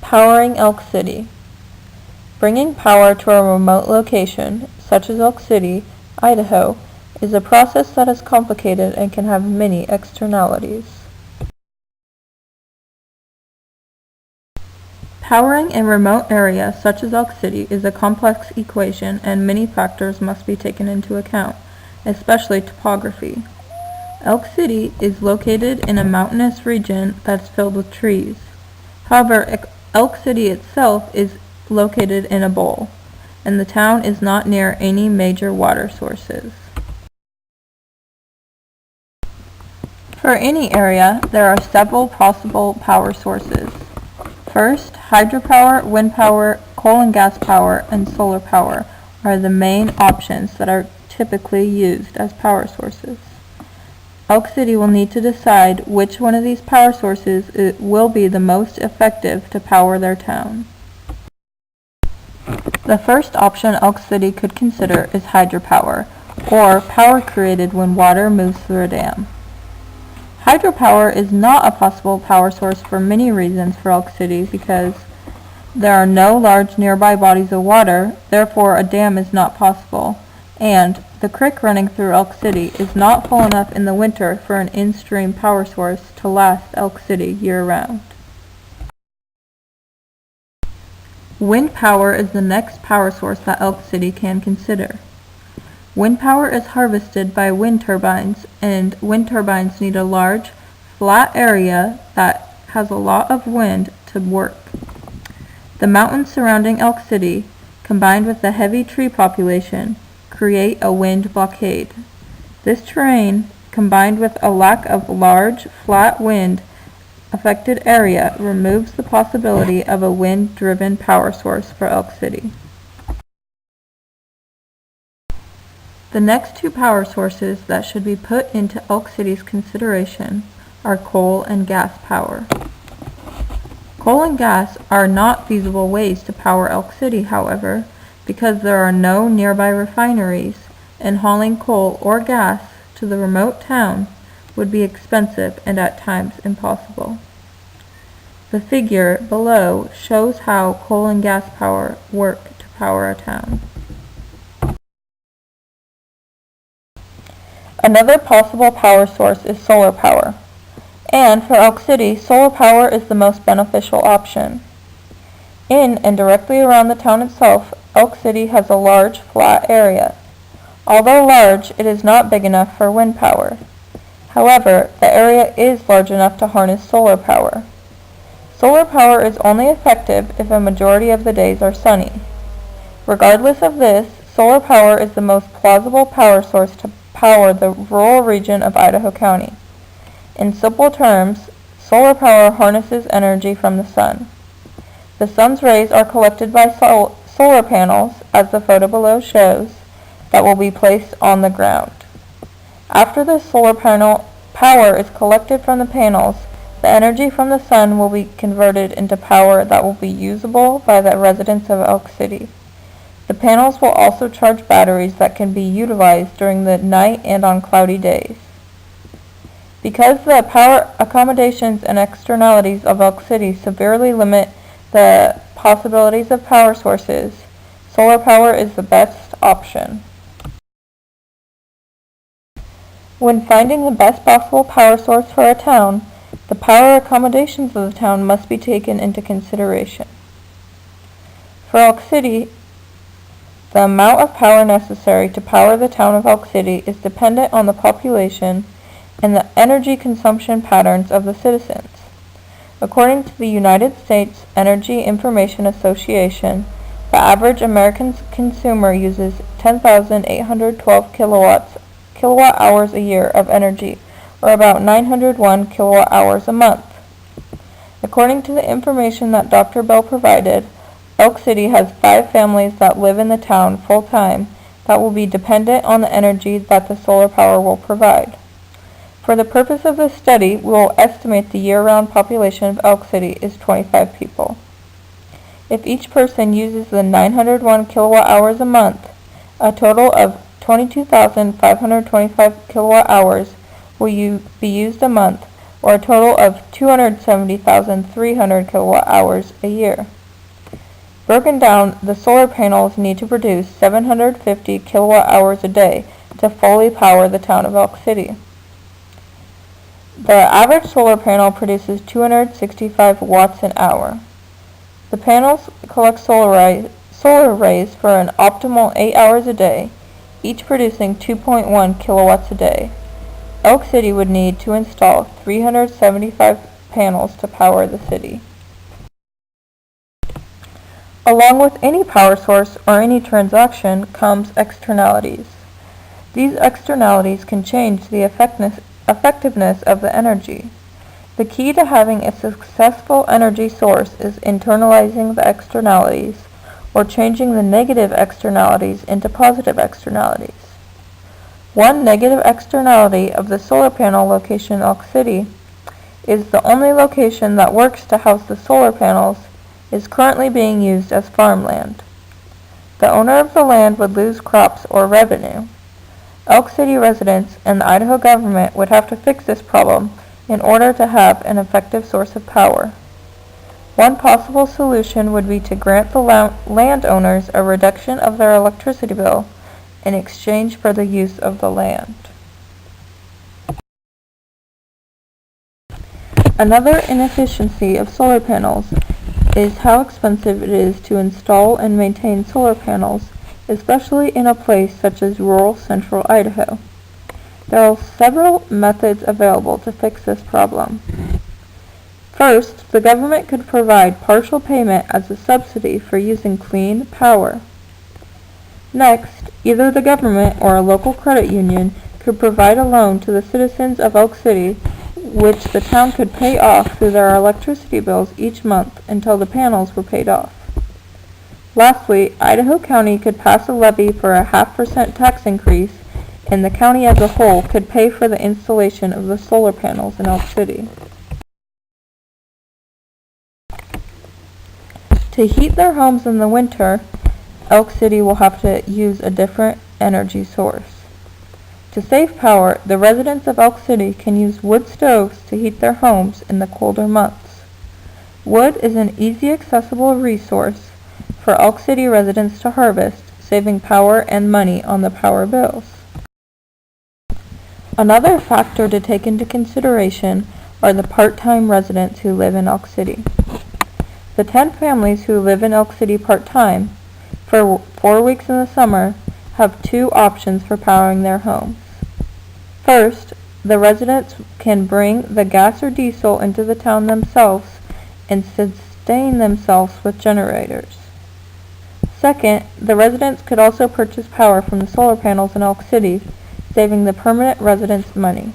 Powering Elk City. Bringing power to a remote location, such as Elk City, Idaho, is a process that is complicated and can have many externalities. Powering a remote area such as Elk City is a complex equation, and many factors must be taken into account, especially topography. Elk City is located in a mountainous region that's filled with trees. However, Elk City itself is located in a bowl, and the town is not near any major water sources. For any area, there are several possible power sources. First, hydropower, wind power, coal and gas power, and solar power are the main options that are typically used as power sources. Elk City will need to decide which one of these power sources will be the most effective to power their town. The first option Elk City could consider is hydropower, or power created when water moves through a dam. Hydropower is not a possible power source for many reasons for Elk City because there are no large nearby bodies of water, therefore a dam is not possible, and the creek running through Elk City is not full enough in the winter for an in-stream power source to last Elk City year-round. Wind power is the next power source that Elk City can consider. Wind power is harvested by wind turbines, and wind turbines need a large, flat area that has a lot of wind to work. The mountains surrounding Elk City, combined with the heavy tree population, create a wind blockade. This terrain, combined with a lack of large, flat wind affected area, removes the possibility of a wind-driven power source for Elk City. The next two power sources that should be put into Elk City's consideration are coal and gas power. Coal and gas are not feasible ways to power Elk City, however, because there are no nearby refineries, and hauling coal or gas to the remote town would be expensive and at times impossible. The figure below shows how coal and gas power work to power a town. Another possible power source is solar power, and for Elk City, solar power is the most beneficial option. In and directly around the town itself, Elk City has a large, flat area. Although large, it is not big enough for wind power. However, the area is large enough to harness solar power. Solar power is only effective if a majority of the days are sunny. Regardless of this, solar power is the most plausible power source to power the rural region of Idaho County. In simple terms, solar power harnesses energy from the sun. The sun's rays are collected by solar panels, as the photo below shows, that will be placed on the ground. After the solar panel power is collected from the panels, the energy from the sun will be converted into power that will be usable by the residents of Elk City. The panels will also charge batteries that can be utilized during the night and on cloudy days. Because the power accommodations and externalities of Elk City severely limit the possibilities of power sources, solar power is the best option. When finding the best possible power source for a town, the power accommodations of the town must be taken into consideration. For Elk City, the amount of power necessary to power the town of Elk City is dependent on the population and the energy consumption patterns of the citizens. According to the United States Energy Information Association, the average American consumer uses 10,812 kilowatt hours a year of energy, or about 901 kilowatt hours a month. According to the information that Dr. Bell provided, Elk City has 5 families that live in the town full-time that will be dependent on the energy that the solar power will provide. For the purpose of this study, we will estimate the year-round population of Elk City is 25 people. If each person uses the 901 kilowatt hours a month, a total of 22,525 kilowatt hours will be used a month or a total of 270,300 kilowatt hours a year. Broken down, the solar panels need to produce 750 kilowatt hours a day to fully power the town of Elk City. The average solar panel produces 265 watts an hour. The panels collect solar rays for an optimal 8 hours a day, each producing 2.1 kilowatts a day. Elk City would need to install 375 panels to power the city. Along with any power source or any transaction comes externalities. These externalities can change the effectiveness of the energy. The key to having a successful energy source is internalizing the externalities, or changing the negative externalities into positive externalities. One negative externality of the solar panel location in Elk City is the only location that works to house the solar panels is currently being used as farmland. The owner of the land would lose crops or revenue. Elk City residents and the Idaho government would have to fix this problem in order to have an effective source of power. One possible solution would be to grant the landowners a reduction of their electricity bill in exchange for the use of the land. Another inefficiency of solar panels is how expensive it is to install and maintain solar panels, especially in a place such as rural central Idaho. There are several methods available to fix this problem. First, the government could provide partial payment as a subsidy for using clean power. Next, either the government or a local credit union could provide a loan to the citizens of Elk City, which the town could pay off through their electricity bills each month until the panels were paid off. Lastly, Idaho County could pass a levy for a 0.5% tax increase, and the county as a whole could pay for the installation of the solar panels in Elk City. To heat their homes in the winter, Elk City will have to use a different energy source. To save power, the residents of Elk City can use wood stoves to heat their homes in the colder months. Wood is an easy accessible resource for Elk City residents to harvest, saving power and money on the power bills. Another factor to take into consideration are the part-time residents who live in Elk City. The 10 families who live in Elk City part-time for 4 weeks in the summer have 2 options for powering their homes. First, the residents can bring the gas or diesel into the town themselves and sustain themselves with generators. Second, the residents could also purchase power from the solar panels in Elk City, saving the permanent residents money.